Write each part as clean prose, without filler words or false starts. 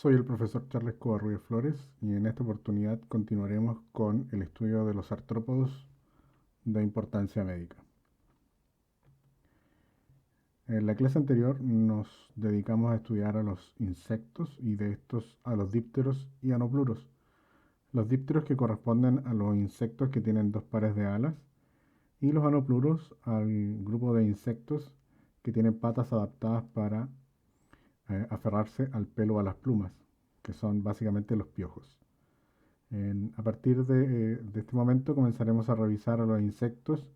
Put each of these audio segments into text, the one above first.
Soy el profesor Charles Covarrubias Flores y en esta oportunidad continuaremos con el estudio de los artrópodos de importancia médica. En la clase anterior nos dedicamos a estudiar a los insectos y de estos a los dípteros y anopluros. Los dípteros que corresponden a los insectos que tienen dos pares de alas y los anopluros al grupo de insectos que tienen patas adaptadas para aferrarse al pelo o a las plumas, que son básicamente los piojos. A partir de este momento comenzaremos a revisar a los insectos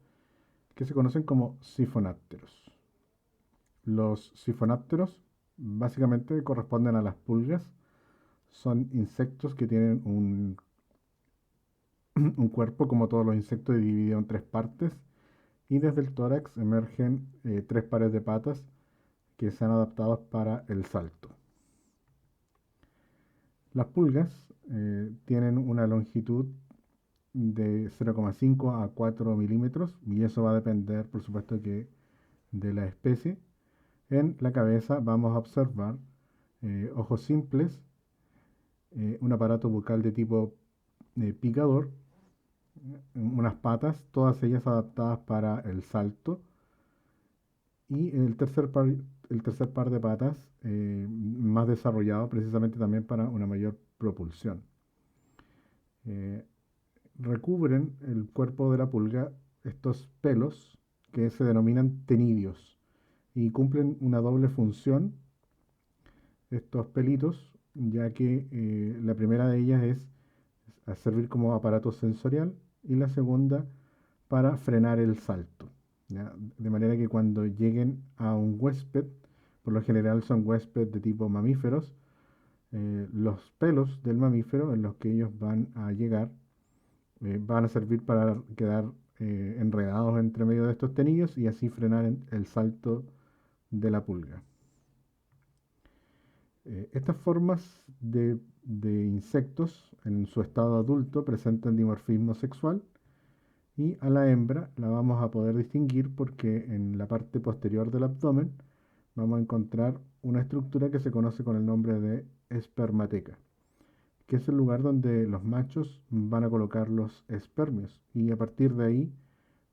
que se conocen como sifonápteros. Los sifonápteros básicamente corresponden a las pulgas. Son insectos que tienen un cuerpo como todos los insectos dividido en tres partes y desde el tórax emergen tres pares de patas que se han adaptado para el salto. Las pulgas tienen una longitud de 0,5 a 4 milímetros y eso va a depender, por supuesto, que de la especie. En la cabeza vamos a observar ojos simples, un aparato bucal de tipo picador, unas patas, todas ellas adaptadas para el salto, y el tercer par de patas más desarrollado precisamente también para una mayor propulsión. Eh, Recubren el cuerpo de la pulga estos pelos que se denominan tenidios y cumplen una doble función estos pelitos, ya que la primera de ellas es a servir como aparato sensorial y la segunda para frenar el salto. ¿Ya? De manera que cuando lleguen a un huésped, por lo general son huéspedes de tipo mamíferos, los pelos del mamífero en los que ellos van a llegar van a servir para quedar enredados entre medio de estos tenillos y así frenar el salto de la pulga. Estas formas de insectos en su estado adulto presentan dimorfismo sexual y a la hembra la vamos a poder distinguir porque en la parte posterior del abdomen vamos a encontrar una estructura que se conoce con el nombre de espermateca, que es el lugar donde los machos van a colocar los espermios y a partir de ahí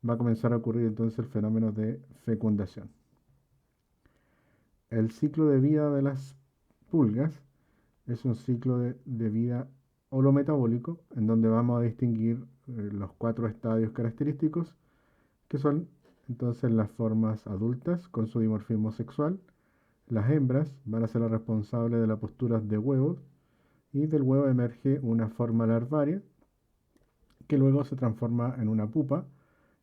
va a comenzar a ocurrir entonces el fenómeno de fecundación. El ciclo de vida de las pulgas es un ciclo de vida holometabólico en donde vamos a distinguir los cuatro estadios característicos que son entonces las formas adultas con su dimorfismo sexual. Las hembras van a ser las responsables de la postura de huevos y del huevo emerge una forma larvaria que luego se transforma en una pupa.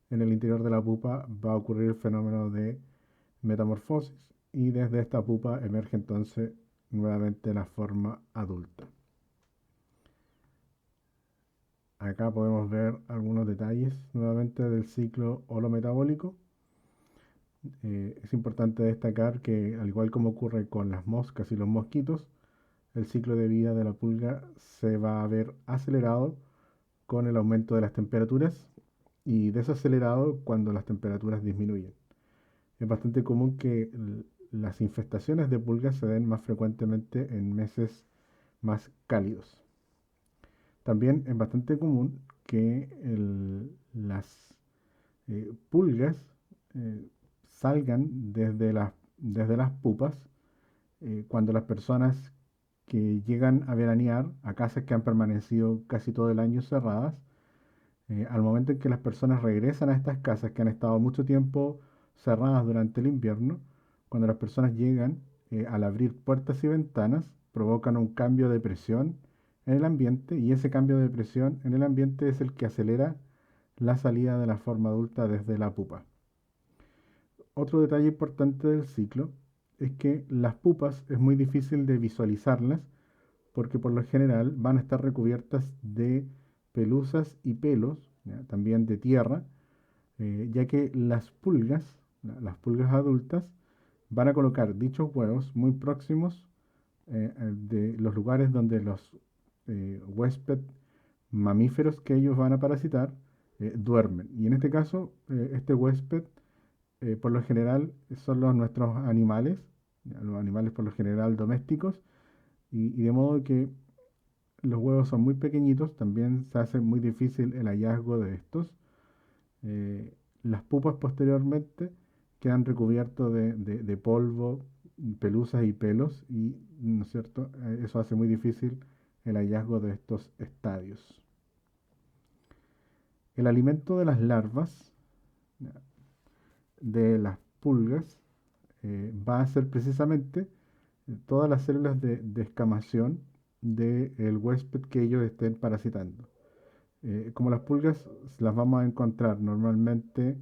En el interior de la pupa va a ocurrir el fenómeno de metamorfosis y desde esta pupa emerge entonces nuevamente la forma adulta. Acá podemos ver algunos detalles nuevamente del ciclo holometabólico. Es importante destacar que, al igual como ocurre con las moscas y los mosquitos, el ciclo de vida de la pulga se va a ver acelerado con el aumento de las temperaturas y desacelerado cuando las temperaturas disminuyen. Es bastante común que las infestaciones de pulgas se den más frecuentemente en meses más cálidos. También es bastante común que las pulgas eh, salgan desde las pupas cuando las personas que llegan a veranear a casas que han permanecido casi todo el año cerradas, al momento en que las personas regresan a estas casas que han estado mucho tiempo cerradas durante el invierno, cuando las personas llegan, al abrir puertas y ventanas, provocan un cambio de presión en el ambiente y ese cambio de presión en el ambiente es el que acelera la salida de la forma adulta desde la pupa. Otro detalle importante del ciclo es que las pupas es muy difícil de visualizarlas porque por lo general van a estar recubiertas de pelusas y pelos, ¿ya? También de tierra, ya que las pulgas adultas, van a colocar dichos huevos muy próximos de los lugares donde los huésped mamíferos que ellos van a parasitar duermen. Y en este caso, este huésped, por lo general, son nuestros animales, ¿ya? Los animales por lo general domésticos, y de modo que los huevos son muy pequeñitos, también se hace muy difícil el hallazgo de estos. Las pupas posteriormente quedan recubiertos de polvo, pelusas y pelos, y ¿no es cierto? Eso hace muy difícil el hallazgo de estos estadios. El alimento de las larvas, de las pulgas, va a ser precisamente todas las células de escamación del huésped que ellos estén parasitando. Como las pulgas las vamos a encontrar normalmente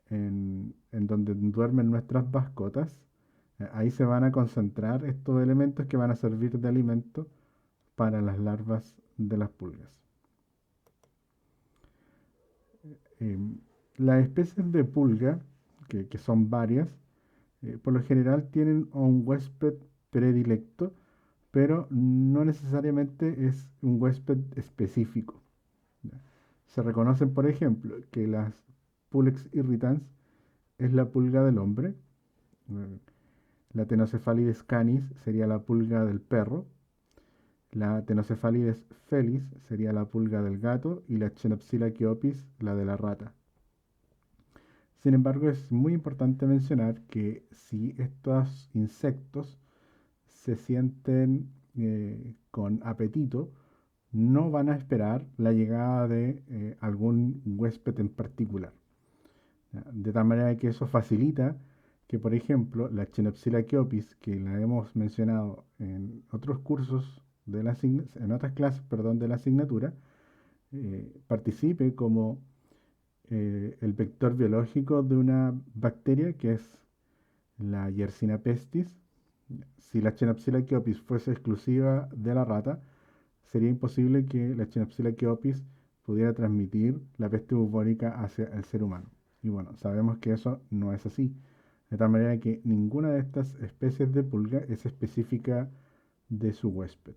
en donde duermen nuestras mascotas, ahí se van a concentrar estos elementos que van a servir de alimento para las larvas de las pulgas. Em, las especies de pulga, que son varias, por lo general tienen un huésped predilecto, pero no necesariamente es un huésped específico. ¿Ya? Se reconocen, por ejemplo, que las Pulex irritans es la pulga del hombre, eh, la Tenocefalides canis sería la pulga del perro, la Tenocefalides felis sería la pulga del gato y la Chenopsila chiopis la de la rata. Sin embargo, es muy importante mencionar que si estos insectos se sienten con apetito, no van a esperar la llegada de algún huésped en particular. ¿Ya? De tal manera que eso facilita que, por ejemplo, la Chenopsila chiopis, que la hemos mencionado en otros cursos en otras clases, perdón, de la asignatura, participe como el vector biológico de una bacteria que es la Yersina pestis. Si la Chenopsila chiopis fuese exclusiva de la rata, sería imposible que la Chenopsila chiopis pudiera transmitir la peste bubónica hacia el ser humano. Y bueno, sabemos que eso no es así. De tal manera que ninguna de estas especies de pulga es específica de su huésped.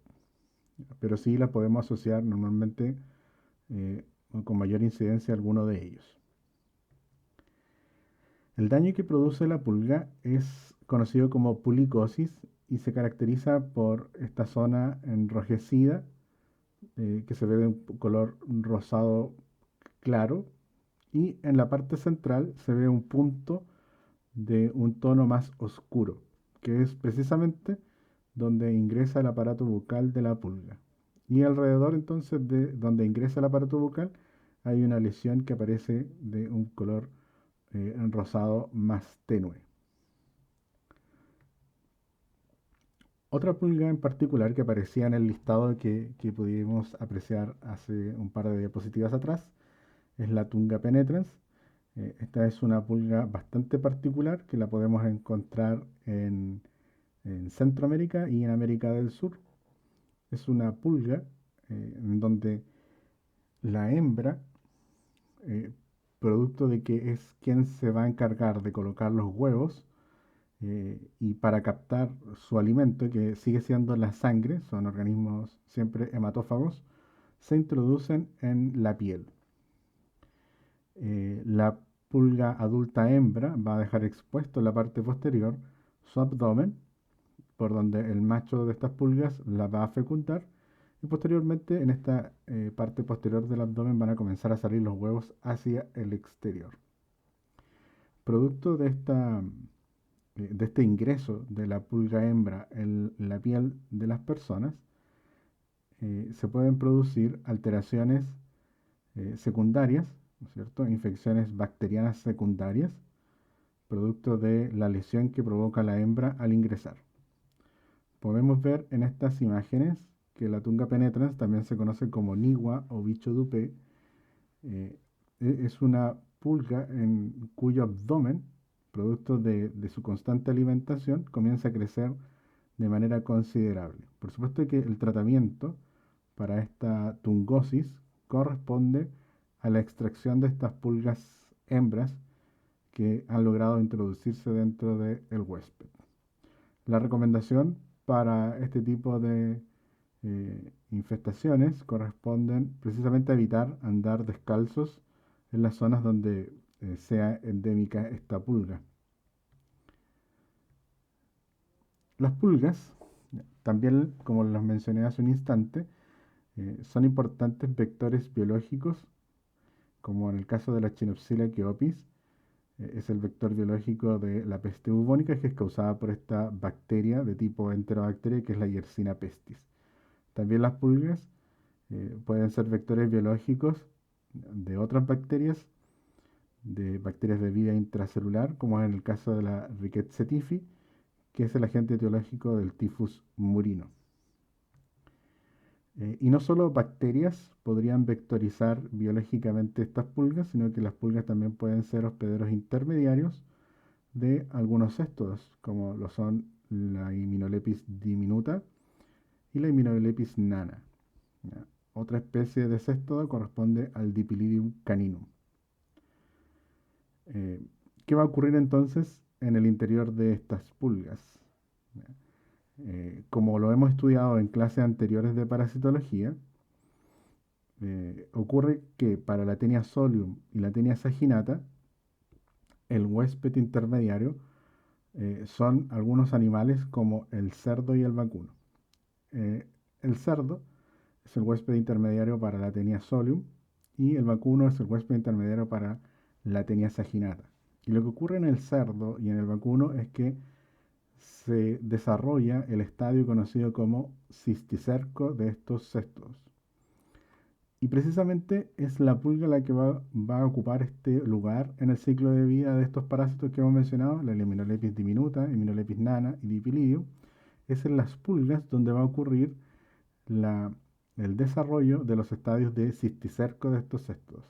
Pero sí la podemos asociar normalmente eh, con mayor incidencia a alguno de ellos. El daño que produce la pulga es conocido como pulicosis y se caracteriza por esta zona enrojecida que se ve de un color rosado claro, y en la parte central se ve un punto de un tono más oscuro, que es precisamente donde ingresa el aparato bucal de la pulga. Y alrededor entonces de donde ingresa el aparato bucal hay una lesión que aparece de un color rosado más tenue. Otra pulga en particular que aparecía en el listado que pudimos apreciar hace un par de diapositivas atrás es la Tunga penetrans. Esta es una pulga bastante particular que la podemos encontrar en Centroamérica y en América del Sur. Es una pulga en donde la hembra, eh, producto de que es quien se va a encargar de colocar los huevos, y para captar su alimento, que sigue siendo la sangre, son organismos siempre hematófagos, se introducen en la piel. La pulga adulta hembra va a dejar expuesto en la parte posterior su abdomen, por donde el macho de estas pulgas la va a fecundar, y posteriormente en esta parte posterior del abdomen van a comenzar a salir los huevos hacia el exterior. Producto de este ingreso de la pulga hembra en la piel de las personas, se pueden producir alteraciones secundarias, ¿no es cierto? Infecciones bacterianas secundarias, producto de la lesión que provoca la hembra al ingresar. Podemos ver en estas imágenes que la Tunga penetrans, también se conoce como nigua o bicho dupé, es una pulga en cuyo abdomen, producto de su constante alimentación, comienza a crecer de manera considerable. Por supuesto que el tratamiento para esta tungosis corresponde a la extracción de estas pulgas hembras que han logrado introducirse dentro del huésped. La recomendación para este tipo de infestaciones corresponden precisamente a evitar andar descalzos en las zonas donde sea endémica esta pulga. Las pulgas También, como los mencioné hace un instante, son importantes vectores biológicos, como en el caso de la Chinopsila khiopis, es el vector biológico de la peste bubónica, que es causada por esta bacteria de tipo enterobacteria, que es la Yersinia pestis. También las pulgas pueden ser vectores biológicos de otras bacterias, de bacterias de vida intracelular, como es en el caso de la Rickettsia tifi, que es el agente etiológico del tifus murino. Y no solo bacterias podrían vectorizar biológicamente estas pulgas, sino que las pulgas también pueden ser hospederos intermediarios de algunos céstodos, como lo son la Immunolepis diminuta y la Immunolepis nana. ¿Ya? Otra especie de céstodo corresponde al Dipylidium caninum. Eh, ¿Qué va a ocurrir entonces en el interior de estas pulgas? ¿Ya? Como lo hemos estudiado en clases anteriores de parasitología, ocurre que para la Taenia solium y la Taenia saginata, el huésped intermediario son algunos animales como el cerdo y el vacuno. Eh, el cerdo es el huésped intermediario para la Taenia solium y el vacuno es el huésped intermediario para la Taenia saginata. Y lo que ocurre en el cerdo y en el vacuno es que se desarrolla el estadio conocido como cisticerco de estos cestos. Y precisamente es la pulga la que va a ocupar este lugar en el ciclo de vida de estos parásitos que hemos mencionado, la Immunolepis diminuta, Immunolepis nana y Dipylidium. Es en las pulgas donde va a ocurrir la, el desarrollo de los estadios de cisticerco de estos cestos.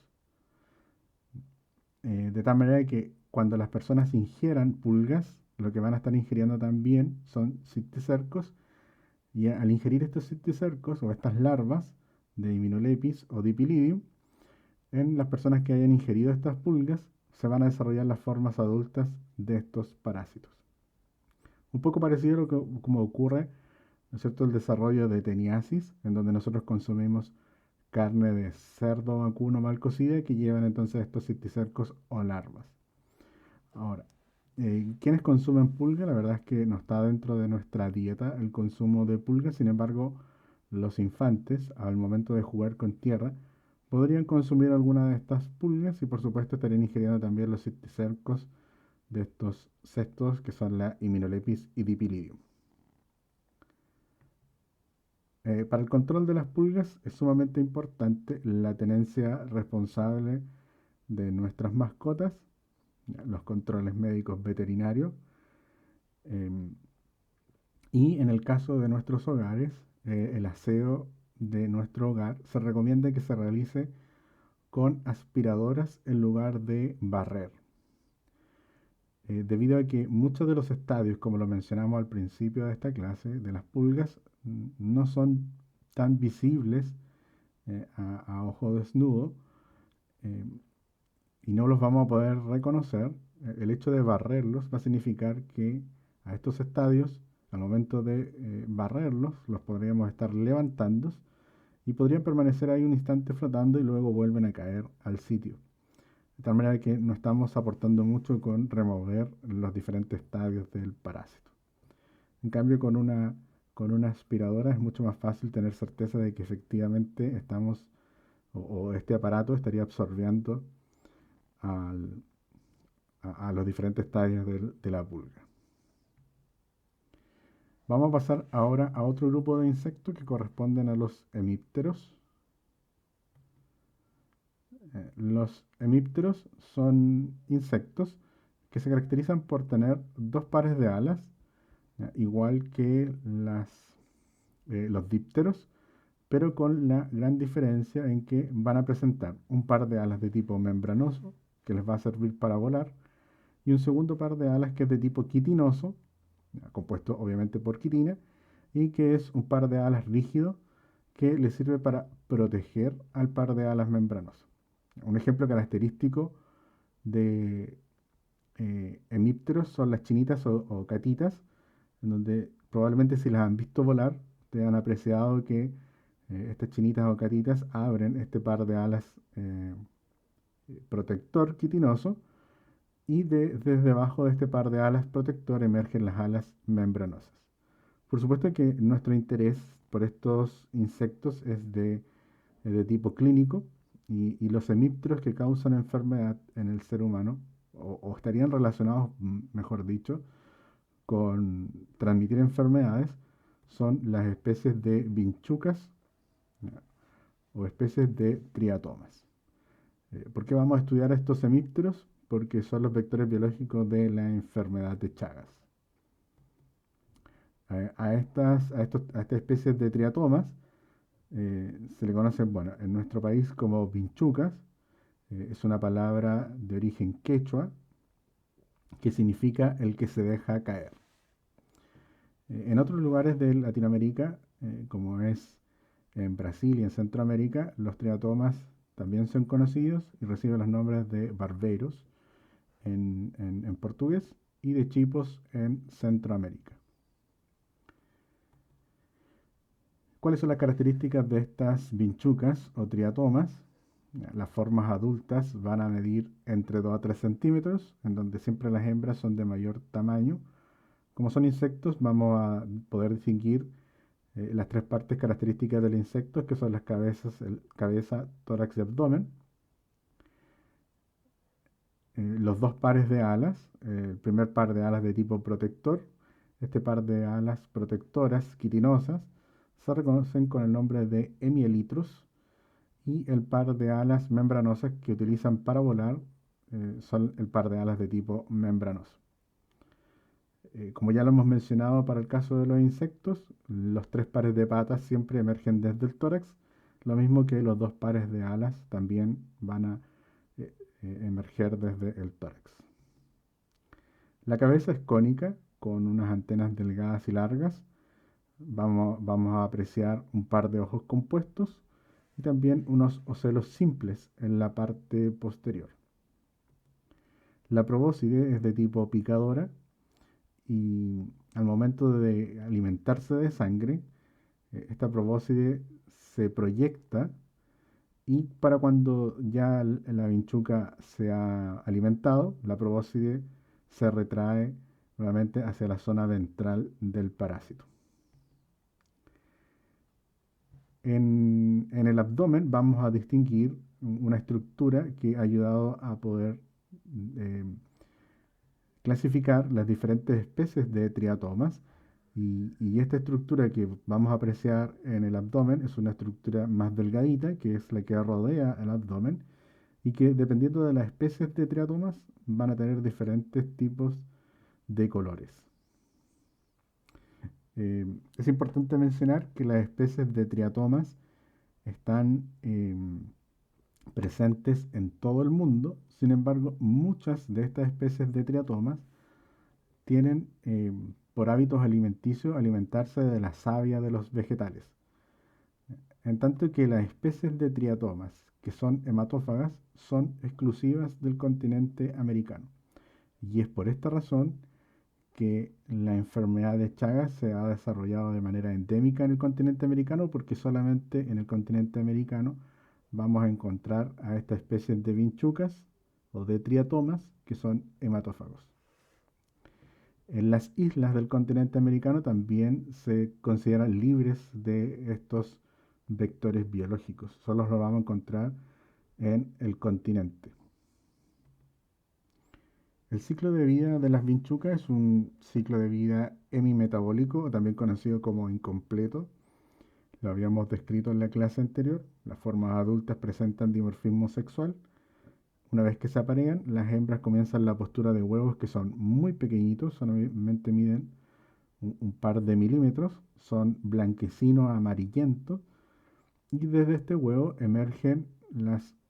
De tal manera que cuando las personas ingieran pulgas, lo que van a estar ingiriendo también son cisticercos, y al ingerir estos cisticercos o estas larvas de Immunolepis o Dipylidium, en las personas que hayan ingerido estas pulgas se van a desarrollar las formas adultas de estos parásitos. Un poco parecido a lo que como ocurre, ¿no es cierto?, el desarrollo de teniasis, en donde nosotros consumimos carne de cerdo vacuno mal cocida que llevan entonces estos cisticercos o larvas. Ahora, ¿quiénes consumen pulga? La verdad es que no está dentro de nuestra dieta el consumo de pulga, sin embargo, los infantes, al momento de jugar con tierra, podrían consumir alguna de estas pulgas y por supuesto estarían ingiriendo también los cisticercos de estos cestos que son la Immunolepis y Dipylidium. Para el control de las pulgas es sumamente importante la tenencia responsable de nuestras mascotas, los controles médicos veterinarios, em, y en el caso de nuestros hogares, el aseo de nuestro hogar se recomienda que se realice con aspiradoras en lugar de barrer. Debido a que muchos de los estadios, como lo mencionamos al principio de esta clase, de las pulgas, no son tan visibles a ojo desnudo, eh, y no los vamos a poder reconocer. El hecho de barrerlos va a significar que a estos estadios, al momento de barrerlos, los podríamos estar levantando y podrían permanecer ahí un instante flotando y luego vuelven a caer al sitio. De tal manera que no estamos aportando mucho con remover los diferentes estadios del parásito. En cambio, con una aspiradora es mucho más fácil tener certeza de que efectivamente estamos o este aparato estaría absorbiendo al, a los diferentes estadios de la pulga. Vamos a pasar ahora a otro grupo de insectos que corresponden a los hemípteros. Los hemípteros son insectos que se caracterizan por tener dos pares de alas, ¿ya?, igual que los dípteros, pero con la gran diferencia en que van a presentar un par de alas de tipo membranoso, que les va a servir para volar, y un segundo par de alas que es de tipo quitinoso, ¿ya?, compuesto obviamente por quitina, y que es un par de alas rígido que le sirve para proteger al par de alas membranosas. Un ejemplo característico de hemípteros son las chinitas o catitas, en donde probablemente si las han visto volar, te han apreciado que estas chinitas o catitas abren este par de alas protector quitinoso y desde debajo de este par de alas protector emergen las alas membranosas. Por supuesto que nuestro interés por estos insectos es de tipo clínico y los hemípteros que causan enfermedad en el ser humano, o estarían relacionados, mejor dicho, con transmitir enfermedades, son las especies de vinchucas, ¿ya? O especies de triatomas. ¿Por qué vamos a estudiar estos hemípteros? Porque son los vectores biológicos de la enfermedad de Chagas. A estas especies de triatomas se le conocen, bueno, en nuestro país como vinchucas. Es una palabra de origen quechua que significa el que se deja caer. En otros lugares de Latinoamérica, como es en Brasil y en Centroamérica, los triatomas también son conocidos y reciben los nombres de barbeiros en portugués y de chipos en Centroamérica. ¿Cuáles son las características de estas vinchucas o triatomas? Las formas adultas van a medir entre 2 a 3 centímetros, en donde siempre las hembras son de mayor tamaño. Como son insectos, vamos a poder distinguir las tres partes características del insecto, que son las cabezas, cabeza, tórax y abdomen. Los dos pares de alas, el primer par de alas de tipo protector, este par de alas protectoras quitinosas, se reconocen con el nombre de hemielitros, y el par de alas membranosas que utilizan para volar son el par de alas de tipo membranoso. Como ya lo hemos mencionado para el caso de los insectos, los tres pares de patas siempre emergen desde el tórax, lo mismo que los dos pares de alas también van a emerger desde el tórax. La cabeza es cónica, con unas antenas delgadas y largas. Vamos a apreciar un par de ojos compuestos y también unos ocelos simples en la parte posterior. La probóscide es de tipo picadora y al momento de alimentarse de sangre, esta probóscide se proyecta y para cuando ya la vinchuca se ha alimentado, la probóscide se retrae nuevamente hacia la zona ventral del parásito. En el abdomen vamos a distinguir una estructura que ha ayudado a poder eh, clasificar las diferentes especies de triatomas y esta estructura que vamos a apreciar en el abdomen es una estructura más delgadita, que es la que rodea el abdomen y que dependiendo de las especies de triatomas van a tener diferentes tipos de colores. Es importante mencionar que las especies de triatomas están presentes en todo el mundo. Sin embargo, muchas de estas especies de triatomas tienen por hábitos alimenticios alimentarse de la savia de los vegetales. En tanto que las especies de triatomas que son hematófagas son exclusivas del continente americano. Y es por esta razón que la enfermedad de Chagas se ha desarrollado de manera endémica en el continente americano, porque solamente en el continente americano vamos a encontrar a estas especies de vinchucas o de triatomas que son hematófagos. En las islas del continente americano también se consideran libres de estos vectores biológicos. Solo los vamos a encontrar en el continente. El ciclo de vida de las vinchucas es un ciclo de vida hemimetabólico, también conocido como incompleto. Lo habíamos descrito en la clase anterior. Las formas adultas presentan dimorfismo sexual. Una vez que se aparean, las hembras comienzan la postura de huevos que son muy pequeñitos, solamente miden un par de milímetros, son blanquecinos amarillentos y desde este huevo emergen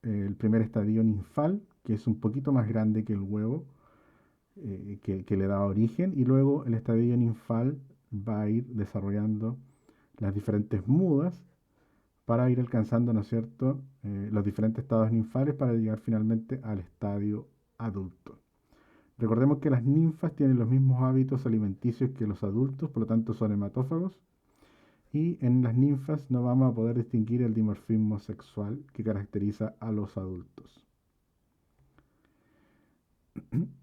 el primer estadio ninfal, que es un poquito más grande que el huevo que le da origen, y luego el estadio ninfal va a ir desarrollando las diferentes mudas para ir alcanzando, ¿no es cierto?, los diferentes estados ninfales para llegar finalmente al estadio adulto. Recordemos que las ninfas tienen los mismos hábitos alimenticios que los adultos, por lo tanto son hematófagos, y en las ninfas no vamos a poder distinguir el dimorfismo sexual que caracteriza a los adultos.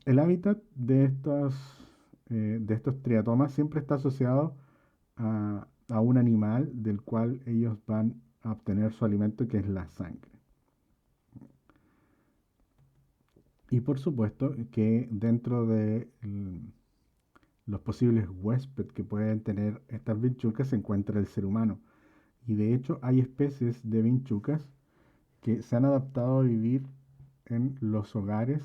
El hábitat de estos triatomas siempre está asociado a un animal del cual ellos van a obtener su alimento, que es la sangre. Y por supuesto que dentro de los posibles huéspedes que pueden tener estas vinchucas se encuentra el ser humano. Y de hecho hay especies de vinchucas que se han adaptado a vivir en los hogares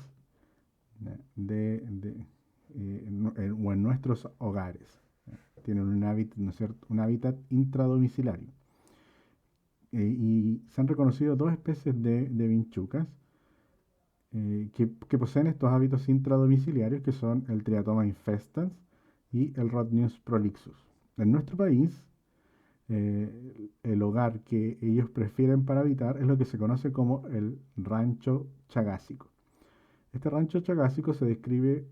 o en nuestros hogares. Tienen un hábitat, ¿no es cierto?, un hábitat intradomiciliario. Y se han reconocido dos especies de vinchucas que poseen estos hábitos intradomiciliarios, que son el Triatoma infestans y el Rhodnius prolixus. En nuestro país, el hogar que ellos prefieren para habitar es lo que se conoce como el rancho chagásico. Este rancho chagásico se describe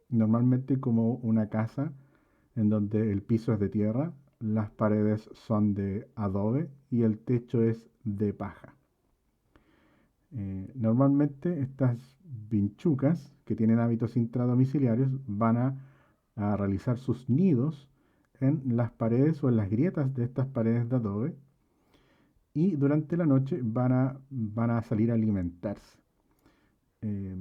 normalmente como una casa en donde el piso es de tierra, las paredes son de adobe y el techo es de paja. Normalmente estas vinchucas que tienen hábitos intradomiciliarios van a realizar sus nidos en las paredes o en las grietas de estas paredes de adobe, y durante la noche van a salir a alimentarse. Eh,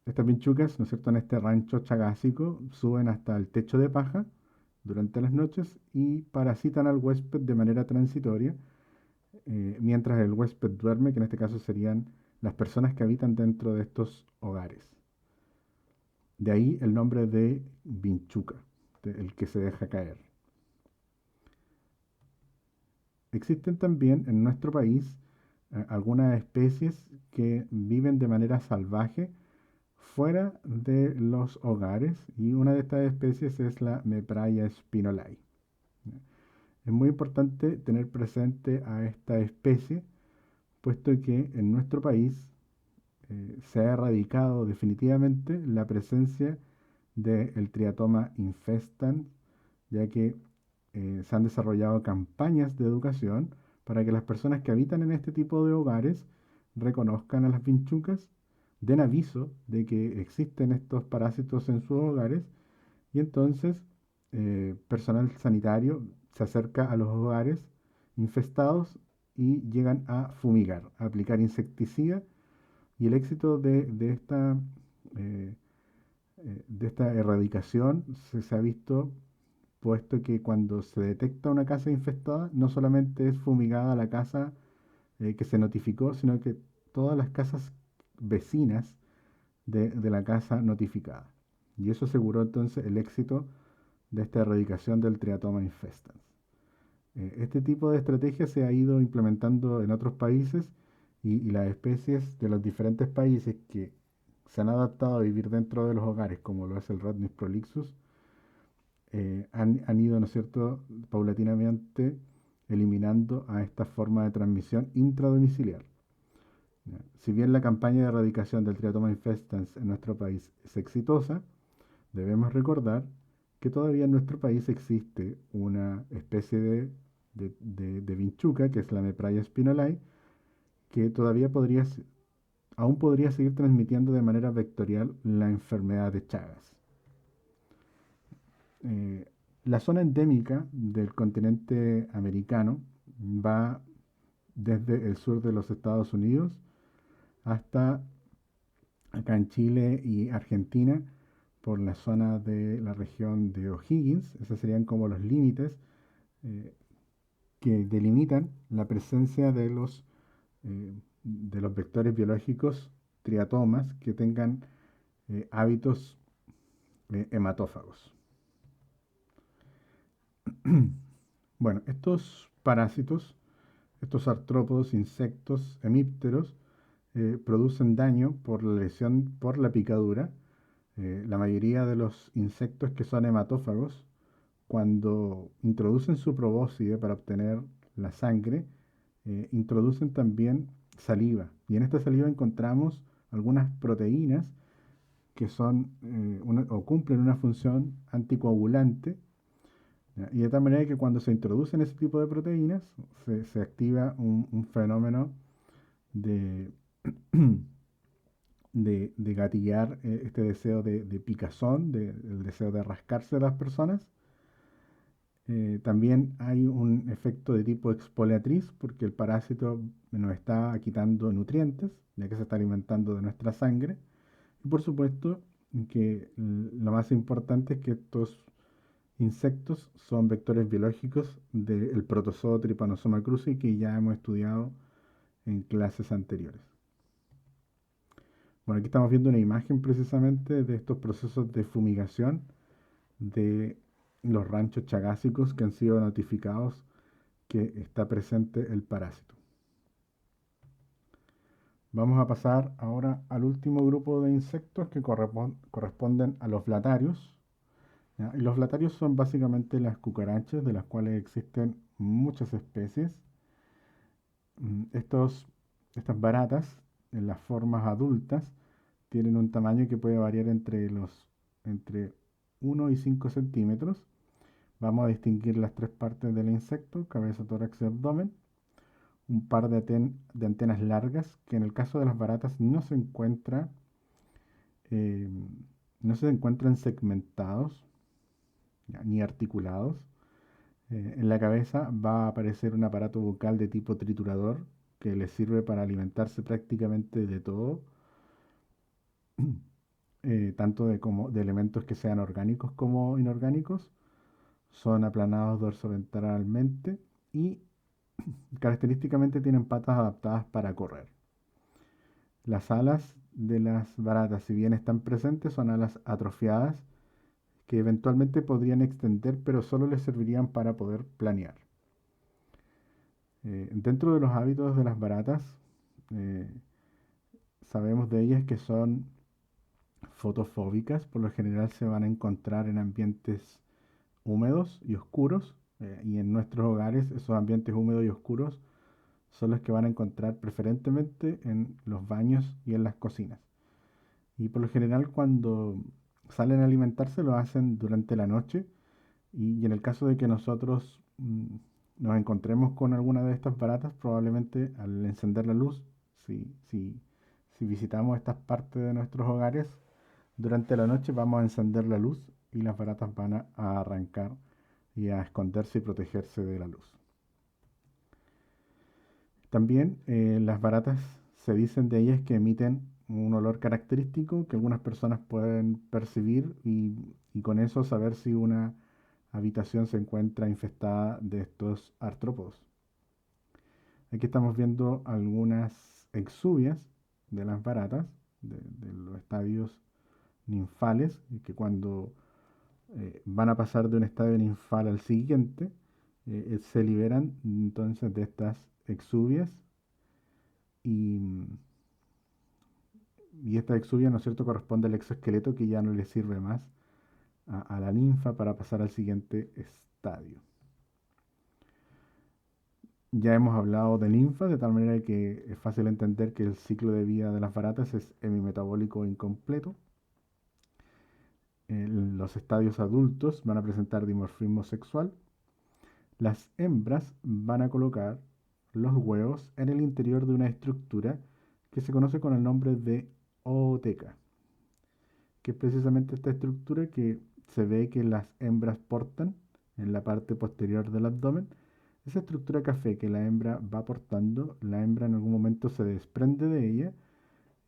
Estas vinchucas, ¿no es cierto?, en este rancho chagásico suben hasta el techo de paja durante las noches y parasitan al huésped de manera transitoria, mientras el huésped duerme, que en este caso serían las personas que habitan dentro de estos hogares. De ahí el nombre de vinchuca, el que se deja caer. Existen también en nuestro país algunas especies que viven de manera salvaje fuera de los hogares, y una de estas especies es la Mepraya spinolae. Es muy importante tener presente a esta especie, puesto que en nuestro país se ha erradicado definitivamente la presencia del Triatoma infestans, ya que se han desarrollado campañas de educación para que las personas que habitan en este tipo de hogares reconozcan a las vinchucas, den aviso de que existen estos parásitos en sus hogares, y entonces personal sanitario se acerca a los hogares infestados y llegan a fumigar, a aplicar insecticida, y el éxito eh, de esta erradicación se ha visto, puesto que cuando se detecta una casa infestada, no solamente es fumigada la casa que se notificó, sino que todas las casas vecinas de la casa notificada. Y eso aseguró entonces el éxito de esta erradicación del Triatoma infestans. Este tipo de estrategia se ha ido implementando en otros países, y las especies de los diferentes países que se han adaptado a vivir dentro de los hogares, como lo es el Rhodnius prolixus, han ido, ¿no es cierto?, paulatinamente eliminando a esta forma de transmisión intradomiciliar. ¿Ya? Si bien la campaña de erradicación del Triatoma infestans en nuestro país es exitosa, debemos recordar que todavía en nuestro país existe una especie de vinchuca, que es la Mepraya spinolae, que aún podría seguir transmitiendo de manera vectorial la enfermedad de Chagas. Eh, la zona endémica del continente americano va desde el sur de los Estados Unidos hasta acá en Chile y Argentina, por la zona de la región de O'Higgins. Esos serían como los límites eh, que delimitan la presencia de los vectores biológicos triatomas que tengan hábitos hematófagos. Bueno, estos parásitos, estos artrópodos, insectos, hemípteros, producen daño por la lesión por la picadura. La mayoría de los insectos que son hematófagos, cuando introducen su probóscide para obtener la sangre, introducen también saliva. Y en esta saliva encontramos algunas proteínas que son o cumplen una función anticoagulante. ¿Ya? Y de tal manera que cuando se introducen ese tipo de proteínas, se activa un fenómeno de, de gatillar este deseo de picazón, el deseo de rascarse de las personas, También hay un efecto de tipo exfoliatriz porque el parásito nos está quitando nutrientes, ya que se está alimentando de nuestra sangre. Y por supuesto que lo más importante es que estos insectos son vectores biológicos del protozoo Trypanosoma cruzi que ya hemos estudiado en clases anteriores. Bueno, aquí estamos viendo una imagen precisamente de estos procesos de fumigación de los ranchos chagásicos que han sido notificados que está presente el parásito. Vamos a pasar ahora al último grupo de insectos que corresponden a los blatarios. ¿Ya? Y los blatarios son básicamente las cucarachas, de las cuales existen muchas especies. Estas baratas, en las formas adultas, tienen un tamaño que puede variar entre 1 y 5 centímetros. Vamos a distinguir las tres partes del insecto: cabeza, tórax y abdomen. Un par de antenas largas, que en el caso de las baratas eh, no se encuentran segmentados, ya, ni articulados. En la cabeza va a aparecer un aparato bucal de tipo triturador que les sirve para alimentarse prácticamente de todo, tanto de elementos que sean orgánicos como inorgánicos. Son aplanados dorsoventralmente y característicamente tienen patas adaptadas para correr. Las alas de las baratas, si bien están presentes, son alas atrofiadas que eventualmente podrían extender, pero solo les servirían para poder planear. Dentro de los hábitos de las baratas, eh, sabemos de ellas que son fotofóbicas. Por lo general se van a encontrar en ambientes húmedos y oscuros, y en nuestros hogares esos ambientes húmedos y oscuros son los que van a encontrar preferentemente en los baños y en las cocinas. Y por lo general cuando salen a alimentarse lo hacen durante la noche, y en el caso de que nosotros nos encontremos con alguna de estas baratas, probablemente al encender la luz, si, si, si visitamos estas partes de nuestros hogares durante la noche, vamos a encender la luz y las baratas van a arrancar y a esconderse y protegerse de la luz. También las baratas, se dicen de ellas que emiten un olor característico que algunas personas pueden percibir, y con eso saber si una habitación se encuentra infestada de estos artrópodos. Aquí estamos viendo algunas exuvias de las baratas, de los estadios ninfales, y que cuando van a pasar de un estadio ninfal al siguiente, se liberan entonces de estas exuvias, y, y esta exuvia, ¿no es cierto?, corresponde al exoesqueleto que ya no le sirve más a la ninfa para pasar al siguiente estadio. Ya hemos hablado de ninfas, de tal manera que es fácil entender que el ciclo de vida de las baratas es hemimetabólico incompleto. Los estadios adultos van a presentar dimorfismo sexual. Las hembras van a colocar los huevos en el interior de una estructura que se conoce con el nombre de ooteca, que es precisamente esta estructura que se ve que las hembras portan en la parte posterior del abdomen. Esa estructura café que la hembra va portando, la hembra en algún momento se desprende de ella,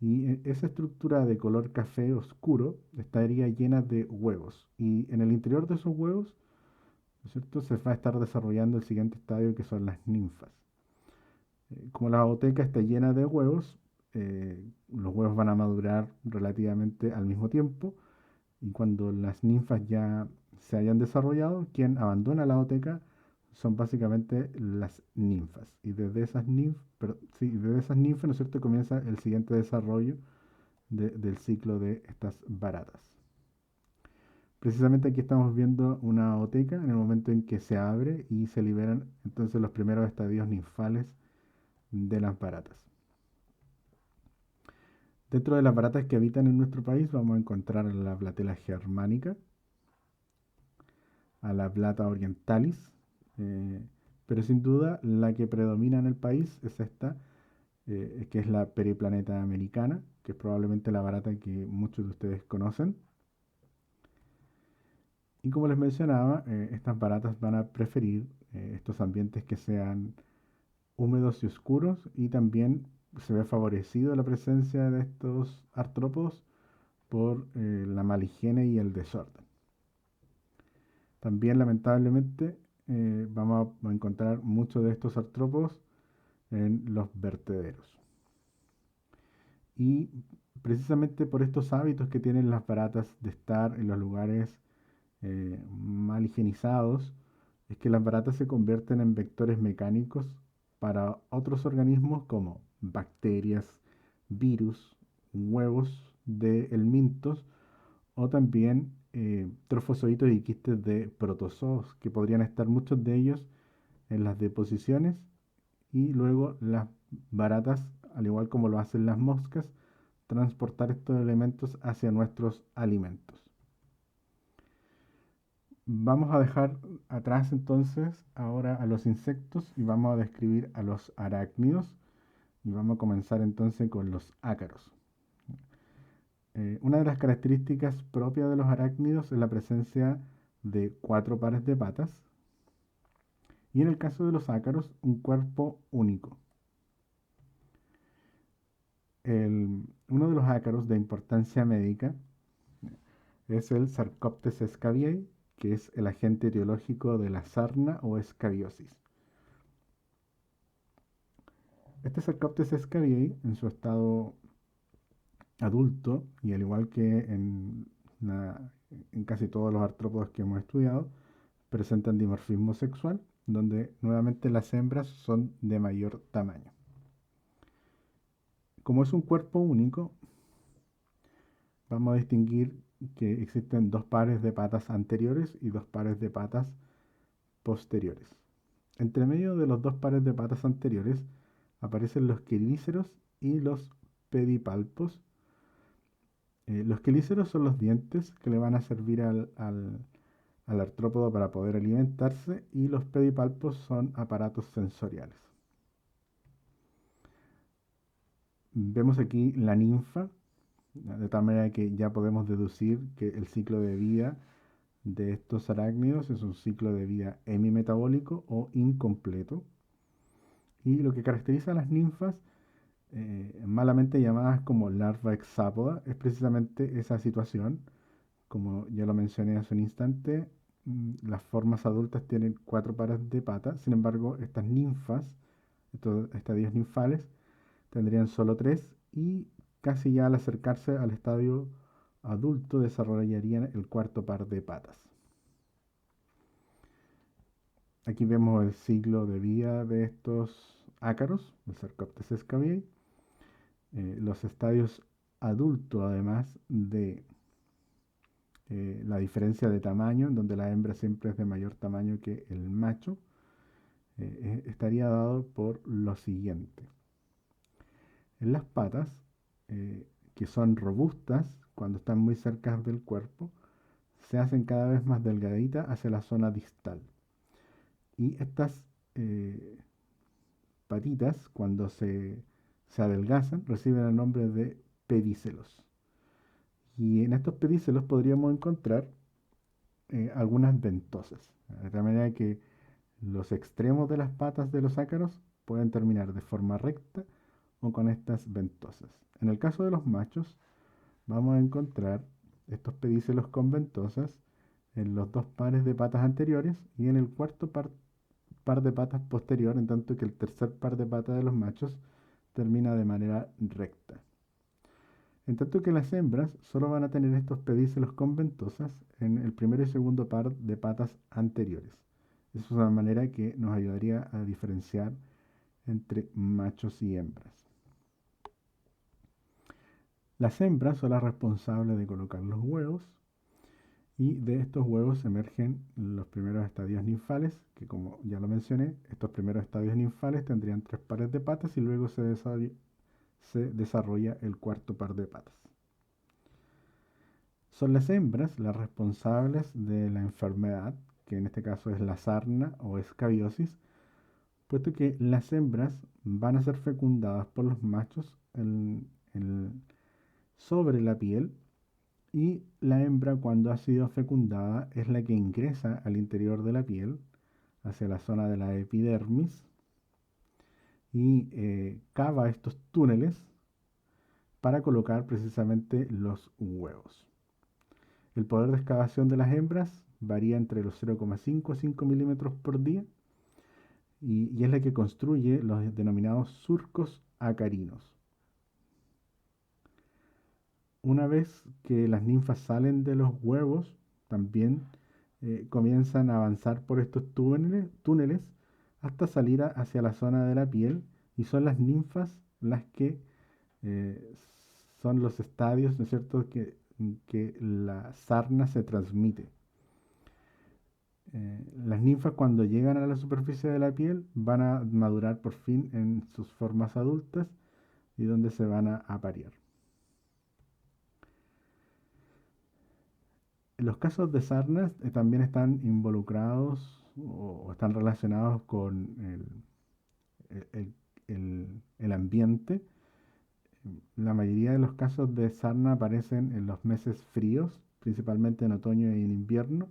y esa estructura de color café oscuro estaría llena de huevos. Y en el interior de esos huevos, ¿no es cierto?, se va a estar desarrollando el siguiente estadio, que son las ninfas. Como la ooteca está llena de huevos, los huevos van a madurar relativamente al mismo tiempo, y cuando las ninfas ya se hayan desarrollado, quien abandona la ooteca son básicamente las ninfas. Y desde esas ninfas, ¿no es cierto?, comienza el siguiente desarrollo del ciclo de estas baratas. Precisamente aquí estamos viendo una ooteca en el momento en que se abre y se liberan entonces los primeros estadios ninfales de las baratas. Dentro de las baratas que habitan en nuestro país vamos a encontrar a la Blatela germanica, a la Blata orientalis, eh, pero sin duda la que predomina en el país es esta, que es la Periplaneta americana, que es probablemente la barata que muchos de ustedes conocen. Y como les mencionaba, estas baratas van a preferir estos ambientes que sean húmedos y oscuros, y también se ve favorecido la presencia de estos artrópodos por la mala higiene y el desorden. También, lamentablemente, vamos a encontrar muchos de estos artrópodos en los vertederos. Y precisamente por estos hábitos que tienen las baratas de estar en los lugares mal higienizados, es que las baratas se convierten en vectores mecánicos para otros organismos como bacterias, virus, huevos de helmintos o también trofozoitos y quistes de protozoos, que podrían estar muchos de ellos en las deposiciones, y luego las baratas, al igual como lo hacen las moscas, transportar estos elementos hacia nuestros alimentos. Vamos a dejar atrás entonces ahora a los insectos y vamos a describir a los arácnidos, y vamos a comenzar entonces con los ácaros. Una de las características propias de los arácnidos es la presencia de 4 pares de patas, y en el caso de los ácaros, un cuerpo único. Uno de los ácaros de importancia médica es el Sarcoptes scabiei, que es el agente etiológico de la sarna o escabiosis. Este Sarcoptes scabiei, en su estado adulto, y al igual que en casi todos los artrópodos que hemos estudiado, presentan dimorfismo sexual, donde nuevamente las hembras son de mayor tamaño. Como es un cuerpo único, vamos a distinguir que existen 2 pares de patas anteriores y 2 pares de patas posteriores. Entre medio de los 2 pares de patas anteriores aparecen los quelíceros y los pedipalpos. Los quelíceros son los dientes que le van a servir al artrópodo para poder alimentarse, y los pedipalpos son aparatos sensoriales. Vemos aquí la ninfa, de tal manera que ya podemos deducir que el ciclo de vida de estos arácnidos es un ciclo de vida hemimetabólico o incompleto. Y lo que caracteriza a las ninfas, malamente llamadas como larva hexápoda, es precisamente esa situación. Como ya lo mencioné hace un instante, las formas adultas tienen 4 pares de patas. Sin embargo, estas ninfas, estos estadios ninfales, tendrían solo 3, y casi ya al acercarse al estadio adulto desarrollarían el 4 par de patas. Aquí vemos el ciclo de vida de estos ácaros, el Sarcoptes scabiei. Los estadios adultos, además de la diferencia de tamaño, en donde la hembra siempre es de mayor tamaño que el macho, estaría dado por lo siguiente. En las patas, que son robustas cuando están muy cerca del cuerpo, se hacen cada vez más delgaditas hacia la zona distal. Y estas patitas, cuando se adelgazan, reciben el nombre de pedícelos. Y en estos pedícelos podríamos encontrar algunas ventosas, de tal manera que los extremos de las patas de los ácaros pueden terminar de forma recta o con estas ventosas. En el caso de los machos, vamos a encontrar estos pedícelos con ventosas en los 2 pares de patas anteriores y en el cuarto par de patas posterior, en tanto que el tercer par de patas de los machos termina de manera recta. En tanto que las hembras solo van a tener estos pedícelos con ventosas en el primer y segundo par de patas anteriores. Esa es una manera que nos ayudaría a diferenciar entre machos y hembras. Las hembras son las responsables de colocar los huevos, y de estos huevos emergen los primeros estadios ninfales, que como ya lo mencioné, estos primeros estadios ninfales tendrían 3 pares de patas y luego se desarrolla el 4 par de patas. Son las hembras las responsables de la enfermedad, que en este caso es la sarna o escabiosis, puesto que las hembras van a ser fecundadas por los machos sobre la piel, Y la hembra, cuando ha sido fecundada, es la que ingresa al interior de la piel, hacia la zona de la epidermis, y cava estos túneles para colocar precisamente los huevos. El poder de excavación de las hembras varía entre los 0,5 a 5 milímetros por día y es la que construye los denominados surcos acarinos. Una vez que las ninfas salen de los huevos, también comienzan a avanzar por estos túneles hasta salir hacia la zona de la piel, y son las ninfas las que eh, son los estadios, ¿no es cierto?, que la sarna se transmite. Las ninfas, cuando llegan a la superficie de la piel, van a madurar por fin en sus formas adultas y donde se van a aparear. Los casos de sarnas también están involucrados o están relacionados con el- el ambiente. La mayoría de los casos de sarna aparecen en los meses fríos, principalmente en otoño y en invierno,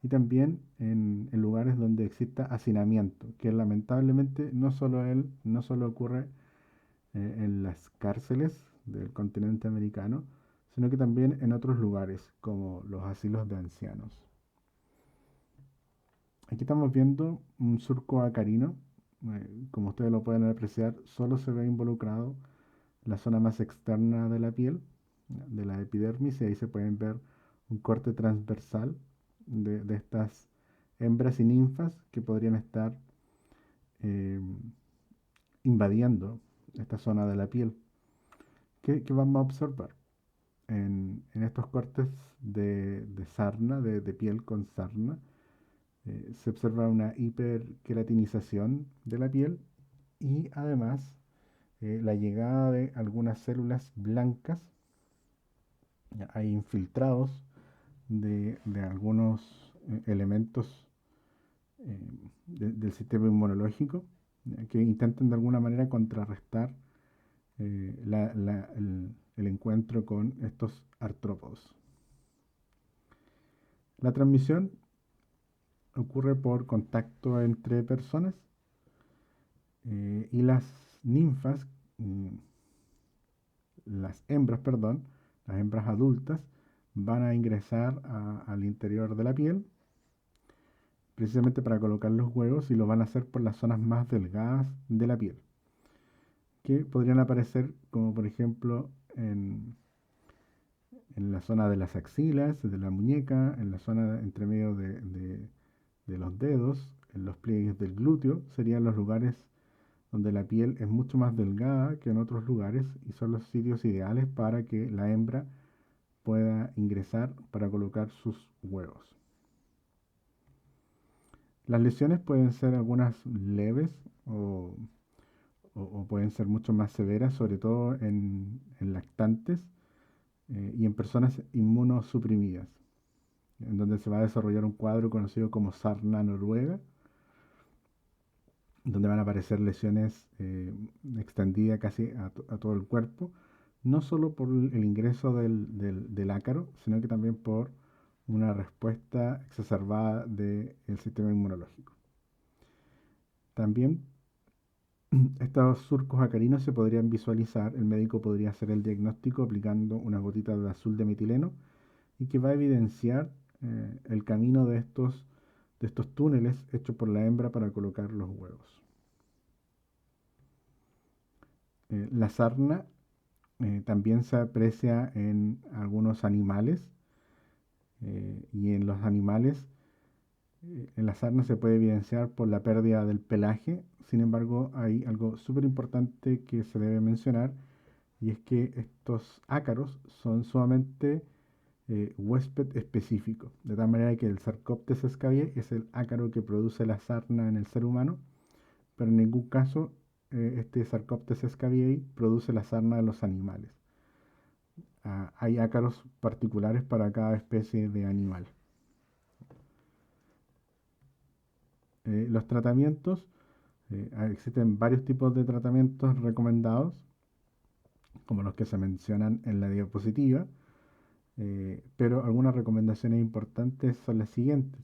y también en lugares donde exista hacinamiento, que lamentablemente no solo ocurre en las cárceles del continente americano, sino que también en otros lugares, como los asilos de ancianos. Aquí estamos viendo un surco acarino. Como ustedes lo pueden apreciar, solo se ve involucrado la zona más externa de la piel, de la epidermis, y ahí se pueden ver un corte transversal de estas hembras y ninfas que podrían estar eh, invadiendo esta zona de la piel. ¿Qué vamos a observar? En estos cortes de sarna, de piel con sarna, se observa una hiperqueratinización de la piel y además la llegada de algunas células blancas. Hay infiltrados de algunos elementos del sistema inmunológico, que intentan de alguna manera contrarrestar el encuentro con estos artrópodos. La transmisión ocurre por contacto entre personas, y las ninfas, mm, las hembras, perdón, las hembras adultas van a ingresar al interior de la piel precisamente para colocar los huevos, y lo van a hacer por las zonas más delgadas de la piel, que podrían aparecer como por ejemplo en la zona de las axilas, de la muñeca, en la zona entre medio de los dedos, en los pliegues del glúteo. Serían los lugares donde la piel es mucho más delgada que en otros lugares y son los sitios ideales para que la hembra pueda ingresar para colocar sus huevos. Las lesiones pueden ser algunas leves o, o pueden ser mucho más severas, sobre todo en lactantes y en personas inmunosuprimidas, en donde se va a desarrollar un cuadro conocido como sarna noruega, donde van a aparecer lesiones extendidas casi a todo el cuerpo, no solo por el ingreso del ácaro, sino que también por una respuesta exacerbada del sistema inmunológico. También estos surcos acarinos se podrían visualizar. El médico podría hacer el diagnóstico aplicando una gotita de azul de metileno, y que va a evidenciar el camino de estos túneles hechos por la hembra para colocar los huevos. La sarna también se aprecia en algunos animales, y en los animales en la sarna se puede evidenciar por la pérdida del pelaje. Sin embargo, hay algo súper importante que se debe mencionar, y es que estos ácaros son sumamente huésped específico, de tal manera que el Sarcoptes escabiei es el ácaro que produce la sarna en el ser humano, pero en ningún caso este Sarcoptes escabiei produce la sarna de los animales. Hay ácaros particulares para cada especie de animal. Los tratamientos, existen varios tipos de tratamientos recomendados, como los que se mencionan en la diapositiva. Pero algunas recomendaciones importantes son las siguientes.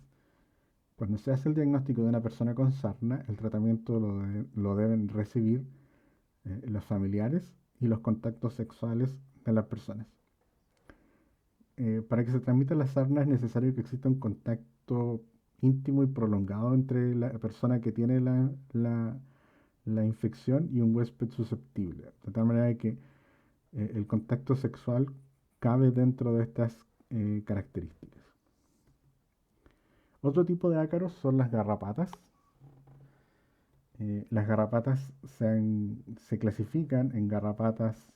Cuando se hace el diagnóstico de una persona con sarna, el tratamiento lo deben recibir los familiares y los contactos sexuales de las personas. Para que se transmita la sarna es necesario que exista un contacto íntimo y prolongado entre la persona que tiene la infección y un huésped susceptible, de tal manera que el contacto sexual cabe dentro de estas características. Otro tipo de ácaros son las garrapatas. Las garrapatas se clasifican en garrapatas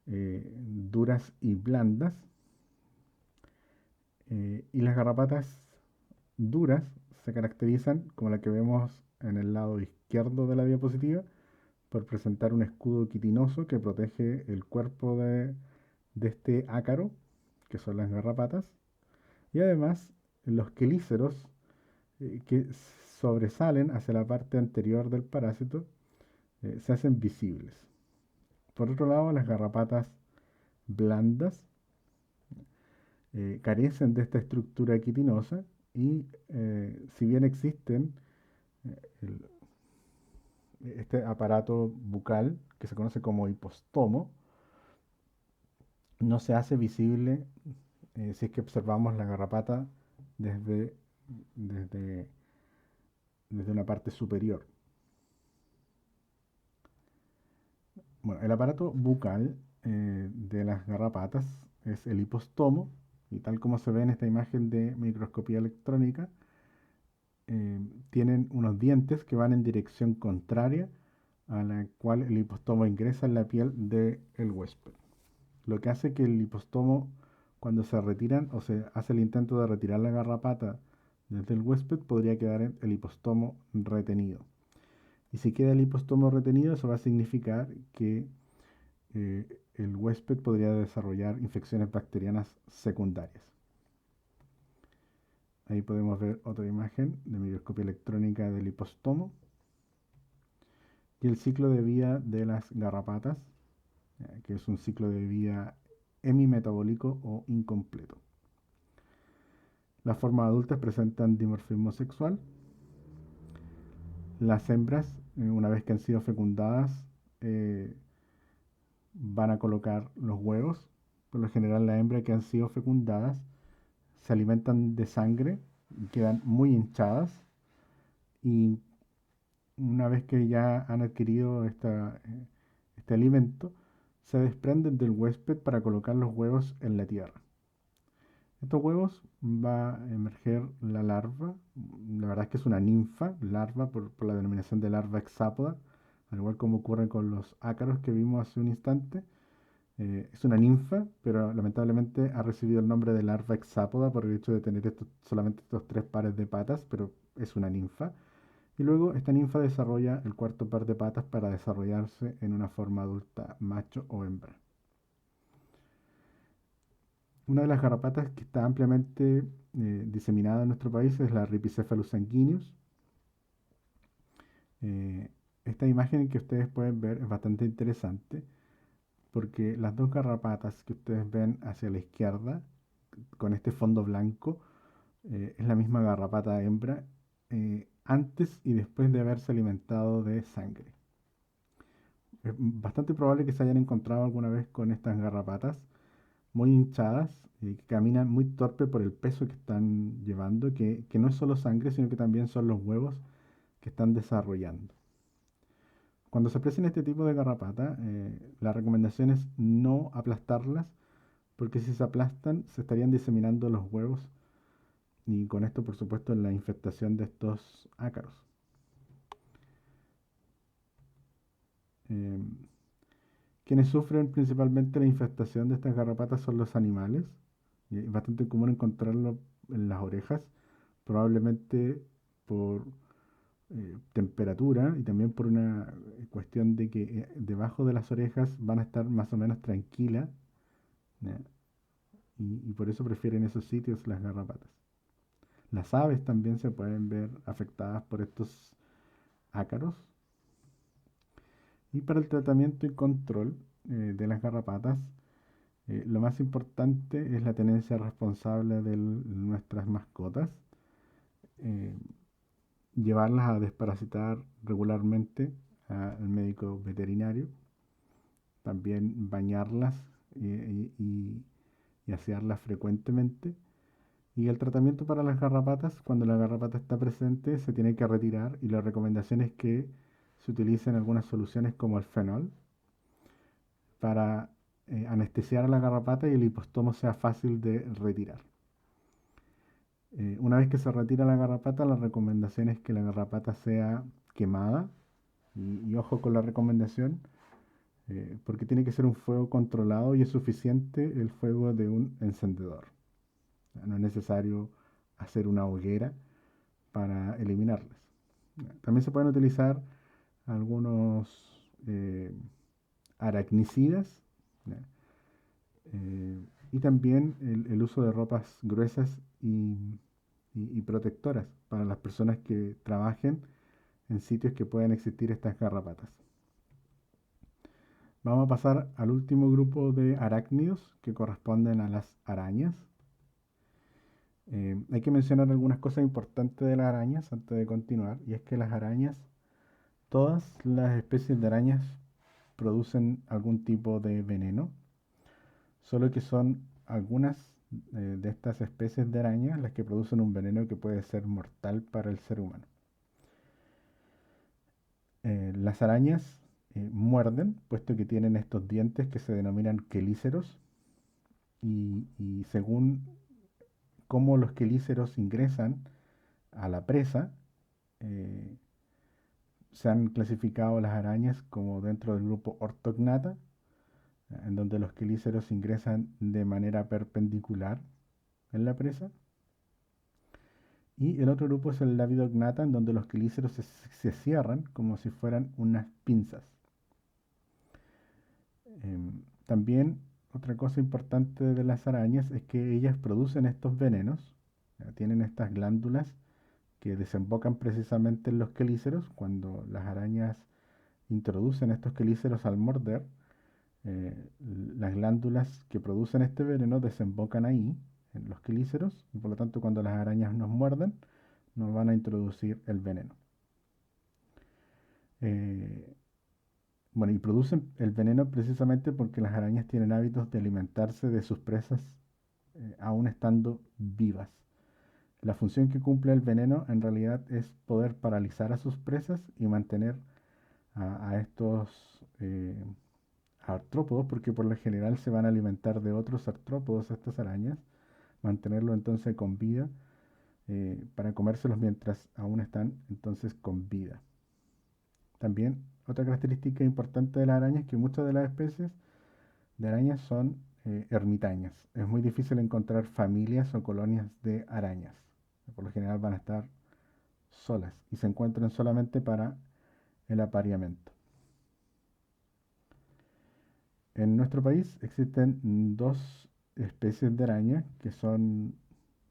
duras y blandas. Y las garrapatas duras se caracterizan, como la que vemos en el lado izquierdo de la diapositiva, por presentar un escudo quitinoso que protege el cuerpo de este ácaro, que son las garrapatas, y además los quelíceros que sobresalen hacia la parte anterior del parásito se hacen visibles. Por otro lado, las garrapatas blandas carecen de esta estructura quitinosa y si bien existen el- este aparato bucal que se conoce como hipostomo, no se hace visible si es que observamos la garrapata desde, desde, desde una parte superior. Bueno, el aparato bucal de las garrapatas es el hipostomo, y tal como se ve en esta imagen de microscopía electrónica, eh, tienen unos dientes que van en dirección contraria a la cual el hipostomo ingresa en la piel del huésped. Lo que hace que el hipostomo, cuando se retiran o se hace el intento de retirar la garrapata desde el huésped, podría quedar el hipostomo retenido. Y si queda el hipostomo retenido, eso va a significar que el huésped podría desarrollar infecciones bacterianas secundarias. Ahí podemos ver otra imagen de microscopía electrónica del hipostomo y el ciclo de vida de las garrapatas, que es un ciclo de vida hemimetabólico o incompleto. Las formas adultas presentan dimorfismo sexual. Las hembras, una vez que han sido fecundadas, eh, van a colocar los huevos. Por lo general, las hembras que han sido fecundadas se alimentan de sangre y quedan muy hinchadas. Y una vez que ya han adquirido este alimento, se desprenden del huésped para colocar los huevos en la tierra. Estos huevos va a emerger la larva, la verdad es que es una ninfa, larva por la denominación de larva hexápoda, al igual como ocurre con los ácaros que vimos hace un instante. Es una ninfa, pero lamentablemente ha recibido el nombre de larva hexápoda por el hecho de tener solamente estos tres pares de patas, pero es una ninfa. Y luego esta ninfa desarrolla el cuarto par de patas para desarrollarse en una forma adulta, macho o hembra. Una de las garrapatas que está ampliamente diseminada en nuestro país es la Ripicephalus sanguineus. Eh, Esta imagen que ustedes pueden ver es bastante interesante porque las dos garrapatas que ustedes ven hacia la izquierda, con este fondo blanco, es la misma garrapata hembra antes y después de haberse alimentado de sangre. Es bastante probable que se hayan encontrado alguna vez con estas garrapatas muy hinchadas y que caminan muy torpe por el peso que están llevando, que no es solo sangre, sino que también son los huevos que están desarrollando. Cuando se aprecian este tipo de garrapata, la recomendación es no aplastarlas, porque si se aplastan se estarían diseminando los huevos y con esto, por supuesto, la infestación de estos ácaros. Em, Quienes sufren principalmente la infestación de estas garrapatas son los animales. Y es bastante común encontrarlo en las orejas, probablemente por temperatura y también por una cuestión de que debajo de las orejas van a estar más o menos tranquilas, ¿ya? Y por eso prefieren esos sitios las garrapatas. Las aves también se pueden ver afectadas por estos ácaros. Y para el tratamiento y control de las garrapatas Lo más importante es la tenencia responsable de nuestras mascotas, eh, llevarlas a desparasitar regularmente al médico veterinario, también bañarlas y asearlas frecuentemente. Y el tratamiento para las garrapatas, cuando la garrapata está presente, se tiene que retirar y la recomendación es que se utilicen algunas soluciones como el fenol para anestesiar a la garrapata y el hipostomo sea fácil de retirar. Una vez que se retira la garrapata, la recomendación es que la garrapata sea quemada y ojo con la recomendación, porque tiene que ser un fuego controlado y es suficiente el fuego de un encendedor. No es necesario hacer una hoguera para eliminarlas. También se pueden utilizar algunos aracnicidas, ¿ya? Y también el uso de ropas gruesas y protectoras para las personas que trabajen en sitios que puedan existir estas garrapatas. Vamos a pasar al último grupo de arácnidos que corresponden a las arañas. Hay que mencionar algunas cosas importantes de las arañas antes de continuar, y es que las arañas, todas las especies de arañas producen algún tipo de veneno, solo que son algunas de estas especies de arañas las que producen un veneno que puede ser mortal para el ser humano. Las arañas muerden, puesto que tienen estos dientes que se denominan quelíceros, y según cómo los quelíceros ingresan a la presa, eh, se han clasificado las arañas como dentro del grupo Orthognatha, en donde los quelíceros ingresan de manera perpendicular en la presa. Y el otro grupo es el Labidognatha, en donde los quelíceros se cierran como si fueran unas pinzas. También otra cosa importante de las arañas es que ellas producen estos venenos, tienen estas glándulas que desembocan precisamente en los quelíceros. Cuando las arañas introducen estos quelíceros al morder, las glándulas que producen este veneno desembocan ahí, en los quelíceros, y por lo tanto cuando las arañas nos muerden, nos van a introducir el veneno. Eh, bueno, y producen el veneno precisamente porque las arañas tienen hábitos de alimentarse de sus presas aún estando vivas. La función que cumple el veneno en realidad es poder paralizar a sus presas y mantener a estos artrópodos, porque por lo general se van a alimentar de otros artrópodos estas arañas, mantenerlo entonces con vida para comérselos mientras aún están entonces con vida. También otra característica importante de las arañas es que muchas de las especies de arañas son ermitañas. Es muy difícil encontrar familias o colonias de arañas. Por lo general van a estar solas y se encuentran solamente para el apareamiento. En nuestro país existen dos especies de araña que son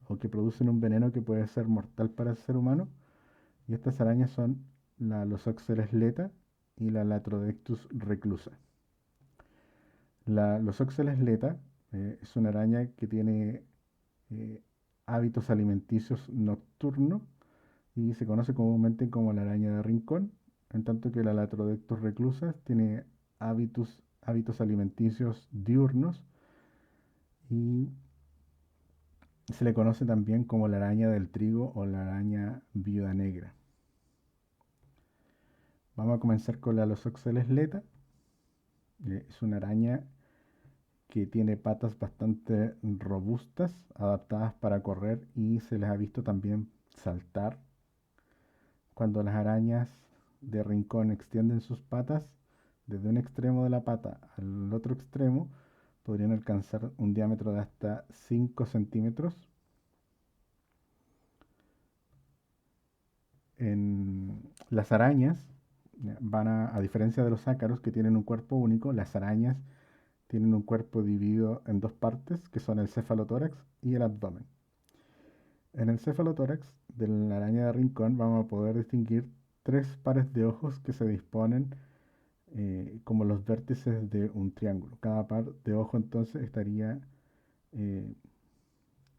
o que producen un veneno que puede ser mortal para el ser humano. Y estas arañas son la Losoxeles leta y la Latrodectus reclusa. La Losoxeles leta es una araña que tiene eh, hábitos alimenticios nocturnos y se conoce comúnmente como la araña de rincón, en tanto que la Latrodectus reclusa tiene hábitos alimenticios diurnos y se le conoce también como la araña del trigo o la araña viuda negra. Vamos a comenzar con la Losoxeles leta. Es una araña que tiene patas bastante robustas, adaptadas para correr y se les ha visto también saltar. Cuando las arañas de rincón extienden sus patas, desde un extremo de la pata al otro extremo, podrían alcanzar un diámetro de hasta 5 centímetros. En las arañas a diferencia de los ácaros que tienen un cuerpo único, las arañas tienen un cuerpo dividido en dos partes, que son el cefalotórax y el abdomen. En el cefalotórax de la araña de rincón vamos a poder distinguir tres pares de ojos que se disponen como los vértices de un triángulo. Cada par de ojo entonces estaría eh,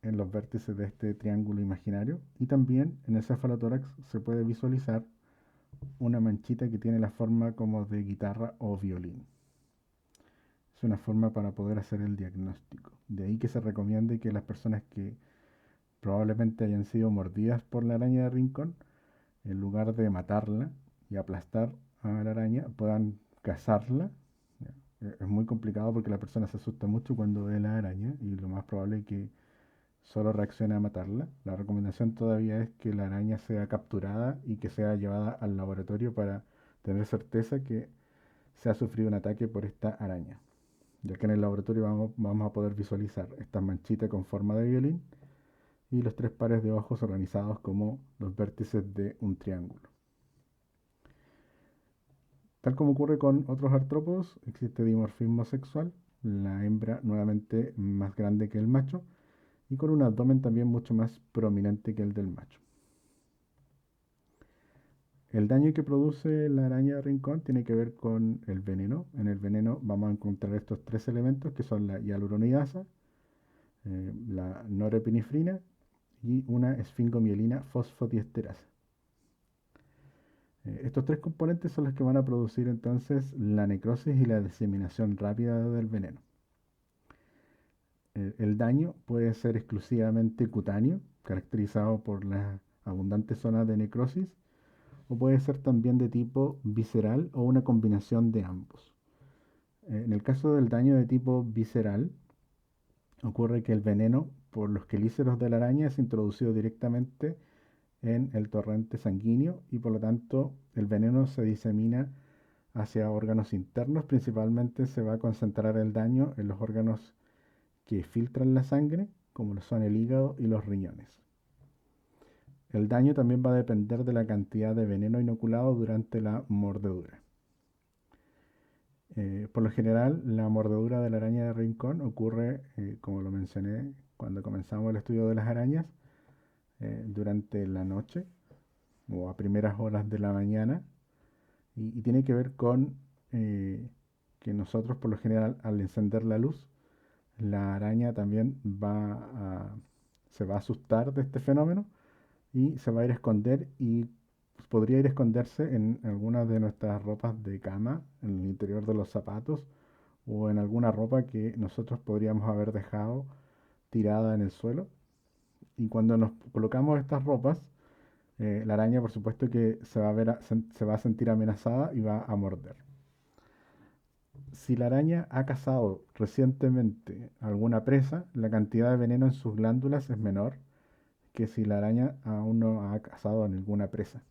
en los vértices de este triángulo imaginario. Y también en el cefalotórax se puede visualizar una manchita que tiene la forma como de guitarra o violín. Es una forma para poder hacer el diagnóstico. De ahí que se recomiende que las personas que probablemente hayan sido mordidas por la araña de rincón, en lugar de matarla y aplastar a la araña, puedan cazarla. Es muy complicado porque la persona se asusta mucho cuando ve la araña y lo más probable es que solo reaccione a matarla. La recomendación todavía es que la araña sea capturada y que sea llevada al laboratorio para tener certeza que se ha sufrido un ataque por esta araña, ya que en el laboratorio vamos a poder visualizar estas manchitas con forma de violín y los tres pares de ojos organizados como los vértices de un triángulo. Tal como ocurre con otros artrópodos, existe dimorfismo sexual, la hembra nuevamente más grande que el macho y con un abdomen también mucho más prominente que el del macho. El daño que produce la araña de rincón tiene que ver con el veneno. En el veneno vamos a encontrar estos tres elementos que son la hialuronidasa, la norepinefrina y una esfingomielina fosfodiesterasa. Estos tres componentes son los que van a producir entonces la necrosis y la diseminación rápida del veneno. El daño puede ser exclusivamente cutáneo, caracterizado por las abundantes zonas de necrosis, o puede ser también de tipo visceral o una combinación de ambos. En el caso del daño de tipo visceral, ocurre que el veneno por los quelíceros de la araña es introducido directamente en el torrente sanguíneo y por lo tanto el veneno se disemina hacia órganos internos. Principalmente se va a concentrar el daño en los órganos que filtran la sangre, como lo son el hígado y los riñones. El daño también va a depender de la cantidad de veneno inoculado durante la mordedura. Por lo general, la mordedura de la araña de rincón ocurre, como lo mencioné cuando comenzamos el estudio de las arañas, durante la noche o a primeras horas de la mañana y tiene que ver con que nosotros por lo general al encender la luz, la araña también se va a asustar de este fenómeno y se va a ir a esconder y podría ir a esconderse en algunas de nuestras ropas de cama, en el interior de los zapatos o en alguna ropa que nosotros podríamos haber dejado tirada en el suelo. Y cuando nos colocamos estas ropas, la araña por supuesto que se va a sentir amenazada y va a morder. Si la araña ha cazado recientemente alguna presa, la cantidad de veneno en sus glándulas es menor que si la araña aún no ha cazado a ninguna presa.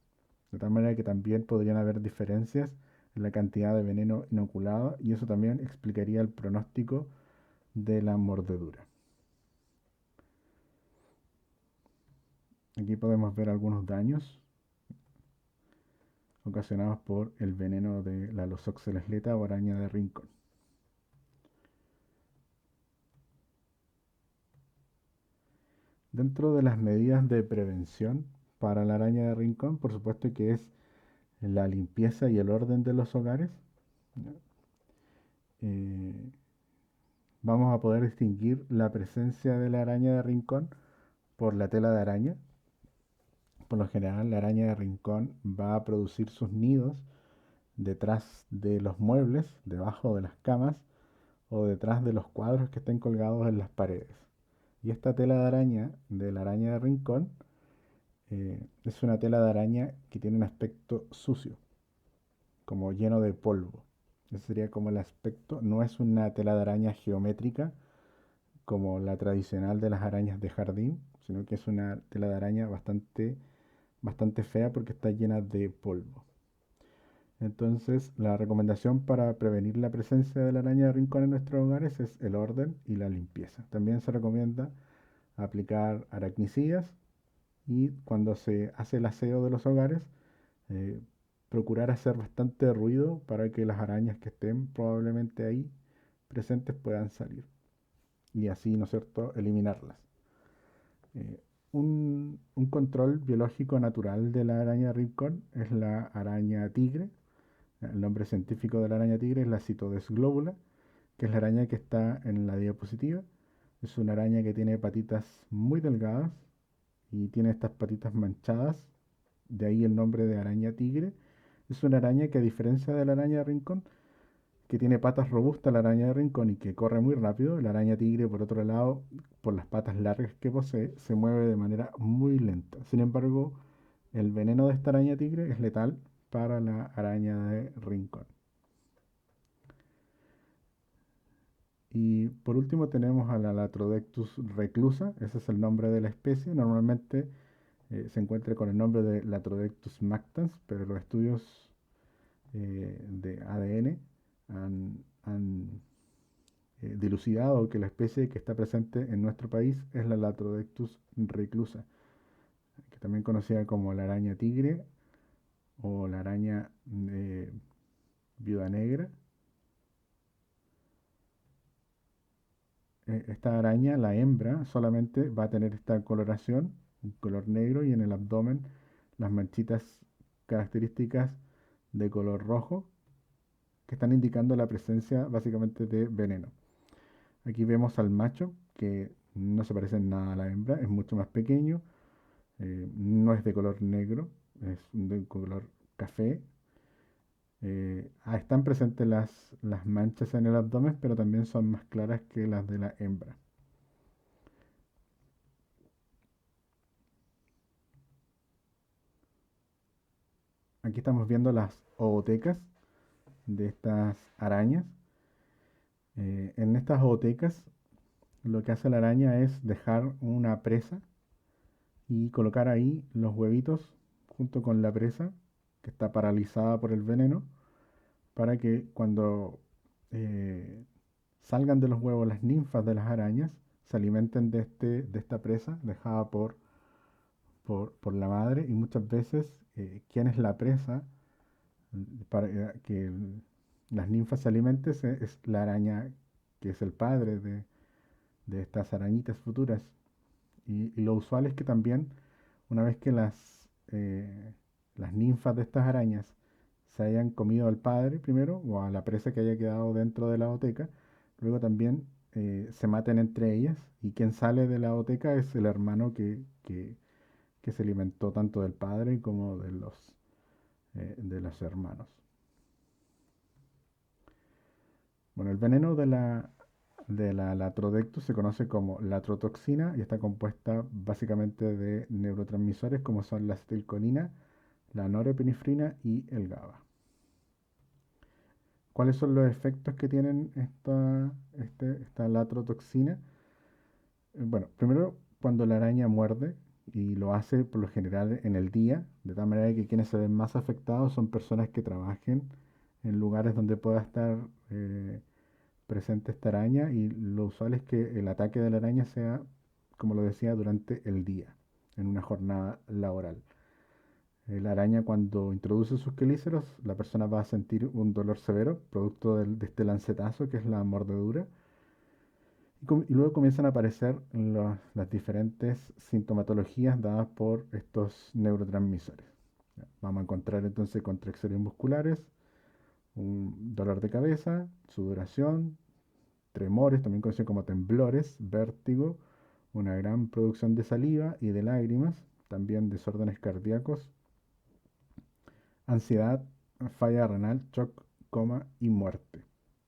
De tal manera que también podrían haber diferencias en la cantidad de veneno inoculado y eso también explicaría el pronóstico de la mordedura. Aquí podemos ver algunos daños ocasionados por el veneno de la Losoxelesleta o araña de rincón. Dentro de las medidas de prevención para la araña de rincón, por supuesto que es la limpieza y el orden de los hogares. Eh, Vamos a poder distinguir la presencia de la araña de rincón por la tela de araña. Por lo general, la araña de rincón va a producir sus nidos detrás de los muebles, debajo de las camas o detrás de los cuadros que estén colgados en las paredes. Y esta tela de araña, de la araña de rincón, es una tela de araña que tiene un aspecto sucio, como lleno de polvo. Ese sería como el aspecto. No es una tela de araña geométrica como la tradicional de las arañas de jardín, sino que es una tela de araña bastante fea porque está llena de polvo. Entonces, la recomendación para prevenir la presencia de la araña de rincón en nuestros hogares es el orden y la limpieza. También se recomienda aplicar aracnicidas y cuando se hace el aseo de los hogares, eh, procurar hacer bastante ruido para que las arañas que estén probablemente ahí presentes puedan salir y así, ¿no es cierto?, eliminarlas. Eh, un control biológico natural de la araña rincón es la araña tigre. El nombre científico de la araña tigre es la Cytodes globula, que es la araña que está en la diapositiva. Es una araña que tiene patitas muy delgadas y tiene estas patitas manchadas, de ahí el nombre de araña tigre. Es una araña que, a diferencia de la araña de rincón, que tiene patas robustas, la araña de rincón, y que corre muy rápido, la araña tigre, por otro lado, por las patas largas que posee, se mueve de manera muy lenta. Sin embargo, el veneno de esta araña tigre es letal para la araña de rincón. Y por último tenemos a la Latrodectus reclusa, ese es el nombre de la especie. Normalmente se encuentra con el nombre de Latrodectus mactans, pero los estudios de ADN han dilucidado que la especie que está presente en nuestro país es la Latrodectus reclusa, que también conocida como la araña tigre o la araña viuda negra. Esta araña, la hembra, solamente va a tener esta coloración, un color negro, y en el abdomen las manchitas características de color rojo, que están indicando la presencia básicamente de veneno. Aquí vemos al macho, que no se parece en nada a la hembra, es mucho más pequeño, no es de color negro, es de color café. Están presentes las manchas en el abdomen, pero también son más claras que las de la hembra. Aquí estamos viendo las ootecas de estas arañas. En estas ootecas lo que hace la araña es dejar una presa y colocar ahí los huevitos junto con la presa que está paralizada por el veneno, para que cuando eh, salgan de los huevos las ninfas de las arañas se alimenten de esta presa dejada por la madre. Y muchas veces quien es la presa para que las ninfas se alimenten es la araña que es el padre de estas arañitas futuras. Y lo usual es que también, una vez que las ninfas de estas arañas se hayan comido al padre primero, o a la presa que haya quedado dentro de la oteca, luego también se maten entre ellas, y quien sale de la oteca es el hermano que se alimentó tanto del padre como de los hermanos. Bueno, el veneno de la Latrodectus se conoce como latrotoxina y está compuesta básicamente de neurotransmisores como son la acetilcolina, la norepinefrina y el GABA. ¿Cuáles son los efectos que tienen esta latrotoxina? Bueno, primero, cuando la araña muerde, y lo hace por lo general en el día, de tal manera que quienes se ven más afectados son personas que trabajen en lugares donde pueda estar presente esta araña, y lo usual es que el ataque de la araña sea, como lo decía, durante el día, en una jornada laboral. La araña, cuando introduce sus quelíceros, la persona va a sentir un dolor severo, producto de este lancetazo que es la mordedura, y luego comienzan a aparecer las diferentes sintomatologías dadas por estos neurotransmisores. Vamos a encontrar entonces contracciones musculares, un dolor de cabeza, sudoración, tremores, también conocido como temblores, vértigo, una gran producción de saliva y de lágrimas, también desórdenes cardíacos, ansiedad, falla renal, shock, coma y muerte.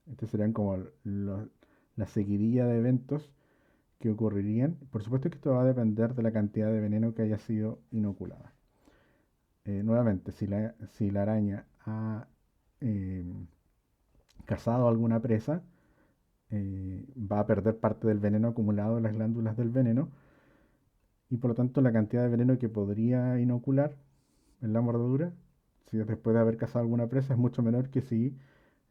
Estos serían como la seguidilla de eventos que ocurrirían. Por supuesto que esto va a depender de la cantidad de veneno que haya sido inoculada. Nuevamente, si la araña ha eh, cazado alguna presa, va a perder parte del veneno acumulado en las glándulas del veneno, y por lo tanto la cantidad de veneno que podría inocular en la mordedura, si es después de haber cazado alguna presa, es mucho menor que si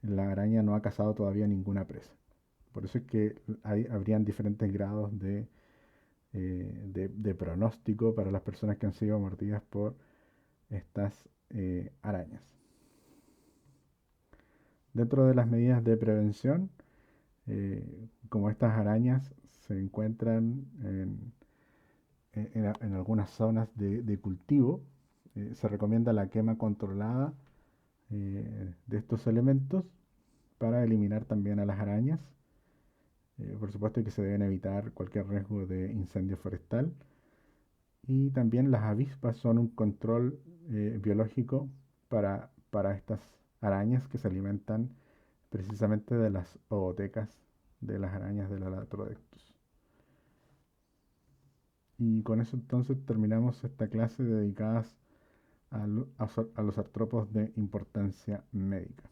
la araña no ha cazado todavía ninguna presa. Por eso es que habrían diferentes grados de pronóstico para las personas que han sido mordidas por estas arañas. Dentro de las medidas de prevención, como estas arañas se encuentran en algunas zonas de cultivo, se recomienda la quema controlada de estos elementos para eliminar también a las arañas. Por supuesto que se deben evitar cualquier riesgo de incendio forestal. Y también las avispas son un control biológico para estas arañas que se alimentan precisamente de las ootecas de las arañas de la Latrodectus. Y con eso entonces terminamos esta clase dedicada a los artrópodos de importancia médica.